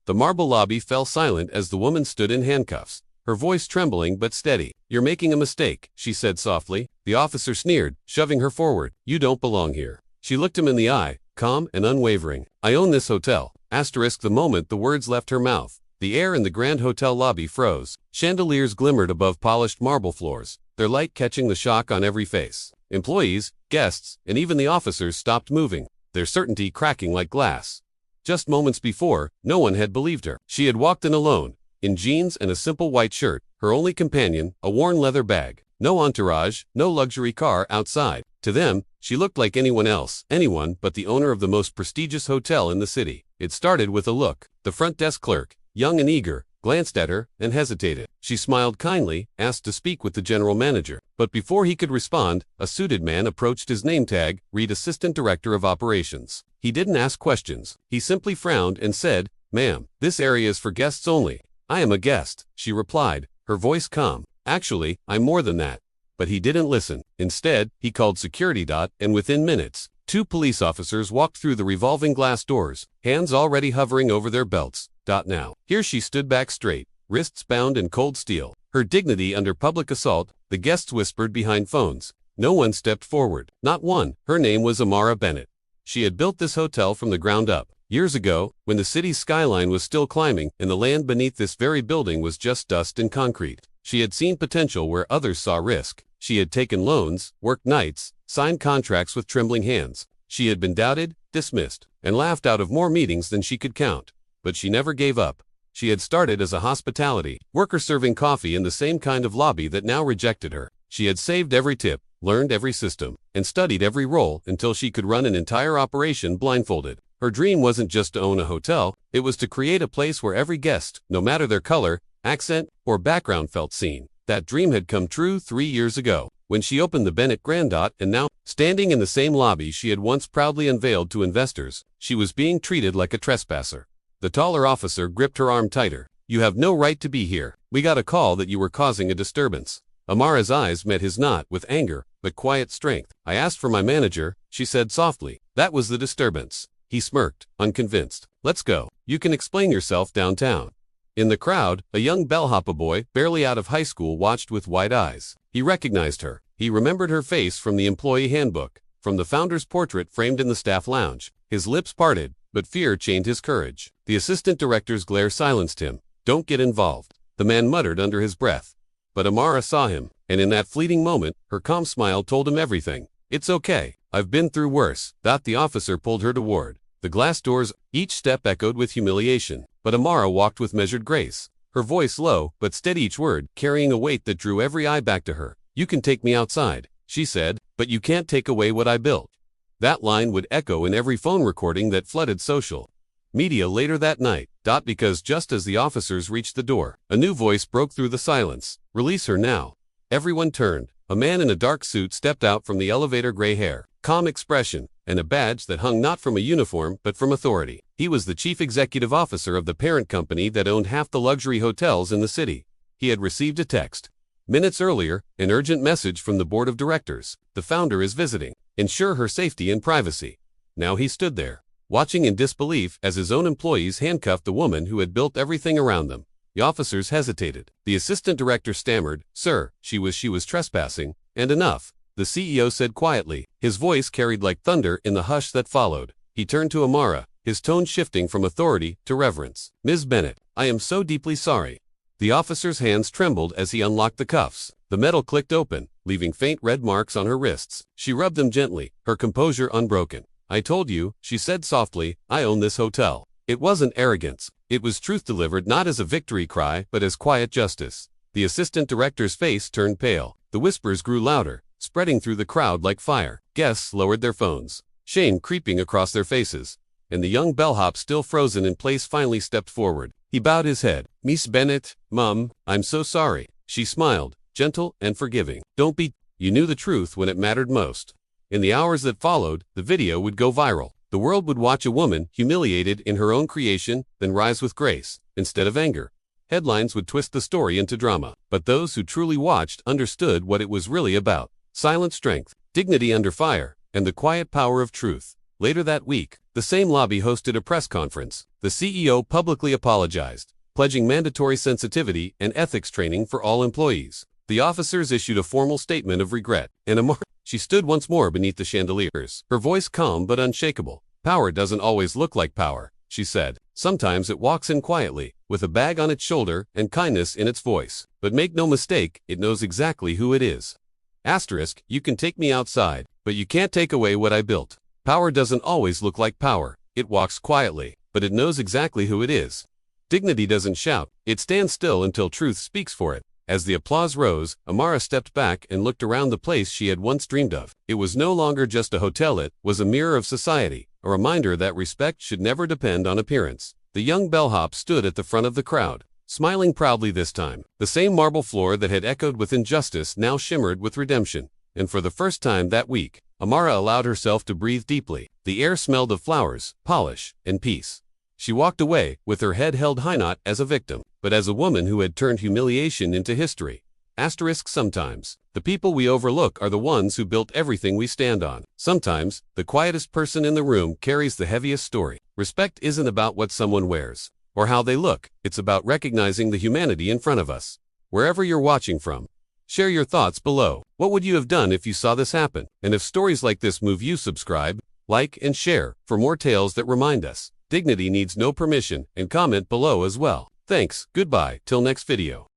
The marble lobby fell silent as the woman stood in handcuffs, her voice trembling but steady. "You're making a mistake," she said softly. The officer sneered, shoving her forward. "You don't belong here." She looked him in the eye, calm and unwavering. "I own this hotel." The moment the words left her mouth, the air in the grand hotel lobby froze. Chandeliers glimmered above polished marble floors, their light catching the shock on every face. Employees, guests, and even the officers stopped moving, their certainty cracking like glass. Just moments before, no one had believed her. She had walked in alone, in jeans and a simple white shirt, her only companion, a worn leather bag. No entourage, no luxury car outside. To them, she looked like anyone else, anyone but the owner of the most prestigious hotel in the city. It started with a look. The front desk clerk, young and eager, glanced at her and hesitated. She smiled kindly, asked to speak with the general manager. But before he could respond, a suited man approached. His name tag read Assistant Director of Operations. He didn't ask questions. He simply frowned and said, "Ma'am, this area is for guests only." "I am a guest," she replied, her voice calm. "Actually, I'm more than that." But he didn't listen. Instead, he called security. And within minutes, 2 police officers walked through the revolving glass doors, hands already hovering over their belts. Now, here she stood back straight, wrists bound in cold steel, her dignity under public assault. The guests whispered behind phones. No one stepped forward. Not one. Her name was Amara Bennett. She had built this hotel from the ground up. Years ago, when the city's skyline was still climbing and the land beneath this very building was just dust and concrete. She had seen potential where others saw risk. She had taken loans, worked nights, signed contracts with trembling hands. She had been doubted, dismissed, and laughed out of more meetings than she could count. But she never gave up. She had started as a hospitality worker serving coffee in the same kind of lobby that now rejected her. She had saved every tip, learned every system, and studied every role until she could run an entire operation blindfolded. Her dream wasn't just to own a hotel, it was to create a place where every guest, no matter their color, accent, or background, felt seen. That dream had come true 3 years ago, when she opened the Bennett Grand. And now, standing in the same lobby she had once proudly unveiled to investors, she was being treated like a trespasser. The taller officer gripped her arm tighter. "You have no right to be here. We got a call that you were causing a disturbance." Amara's eyes met his, not with anger, but quiet strength. "I asked for my manager," she said softly. "That was the disturbance." He smirked, unconvinced. "Let's go. You can explain yourself downtown." In the crowd, a young bellhop boy, barely out of high school, watched with wide eyes. He recognized her. He remembered her face from the employee handbook, from the founder's portrait framed in the staff lounge. His lips parted, but fear chained his courage. The assistant director's glare silenced him. "Don't get involved," the man muttered under his breath. But Amara saw him, and in that fleeting moment, her calm smile told him everything. "It's okay. I've been through worse." The officer pulled her toward the glass doors. Each step echoed with humiliation, but Amara walked with measured grace, her voice low but steady, each word carrying a weight that drew every eye back to her. "You can take me outside," she said, "but you can't take away what I built." That line would echo in every phone recording that flooded social media later that night. Because just as the officers reached the door, a new voice broke through the silence. "Release her now." Everyone turned. A man in a dark suit stepped out from the elevator, gray hair, calm expression, and a badge that hung not from a uniform but from authority. He was the chief executive officer of the parent company that owned half the luxury hotels in the city. He had received a text minutes earlier, an urgent message from the board of directors. "The founder is visiting. Ensure her safety and privacy." Now he stood there, watching in disbelief as his own employees handcuffed the woman who had built everything around them. The officers hesitated. The assistant director stammered, "Sir, she was trespassing." "And enough," the CEO said quietly. His voice carried like thunder in the hush that followed. He turned to Amara, his tone shifting from authority to reverence. "Ms. Bennett, I am so deeply sorry." The officer's hands trembled as he unlocked the cuffs. The metal clicked open, leaving faint red marks on her wrists. She rubbed them gently, her composure unbroken. "I told you," she said softly, "I own this hotel." It wasn't arrogance. It was truth delivered not as a victory cry but as quiet justice. The assistant director's face turned pale. The whispers grew louder, spreading through the crowd like fire. Guests lowered their phones, shame creeping across their faces. And the young bellhop, still frozen in place, finally stepped forward. He bowed his head. "Miss Bennett, Mum, I'm so sorry." She smiled, gentle and forgiving. "Don't be. You knew the truth when it mattered most." In the hours that followed, the video would go viral. The world would watch a woman humiliated in her own creation, then rise with grace, instead of anger. Headlines would twist the story into drama, but those who truly watched understood what it was really about. Silent strength, dignity under fire, and the quiet power of truth. Later that week, the same lobby hosted a press conference. The CEO publicly apologized, pledging mandatory sensitivity and ethics training for all employees. The officers issued a formal statement of regret, and she stood once more beneath the chandeliers, her voice calm but unshakable. Power doesn't always look like power, she said. Sometimes it walks in quietly, with a bag on its shoulder and kindness in its voice. But make no mistake, it knows exactly who it is. Asterisk, you can take me outside, but you can't take away what I built. Power doesn't always look like power. It walks quietly, but it knows exactly who it is. Dignity doesn't shout, it stands still until truth speaks for it. As the applause rose, Amara stepped back and looked around the place she had once dreamed of. It was no longer just a hotel, it was a mirror of society, a reminder that respect should never depend on appearance. The young bellhop stood at the front of the crowd, smiling proudly this time. The same marble floor that had echoed with injustice now shimmered with redemption. And for the first time that week, Amara allowed herself to breathe deeply. The air smelled of flowers, polish, and peace. She walked away, with her head held high, not as a victim, but as a woman who had turned humiliation into history. Asterisk, sometimes, the people we overlook are the ones who built everything we stand on. Sometimes, the quietest person in the room carries the heaviest story. Respect isn't about what someone wears, or how they look, it's about recognizing the humanity in front of us. Wherever you're watching from, share your thoughts below. What would you have done if you saw this happen? And if stories like this move you, subscribe, like, and share for more tales that remind us. Dignity needs no permission, and comment below as well. Thanks, goodbye, till next video.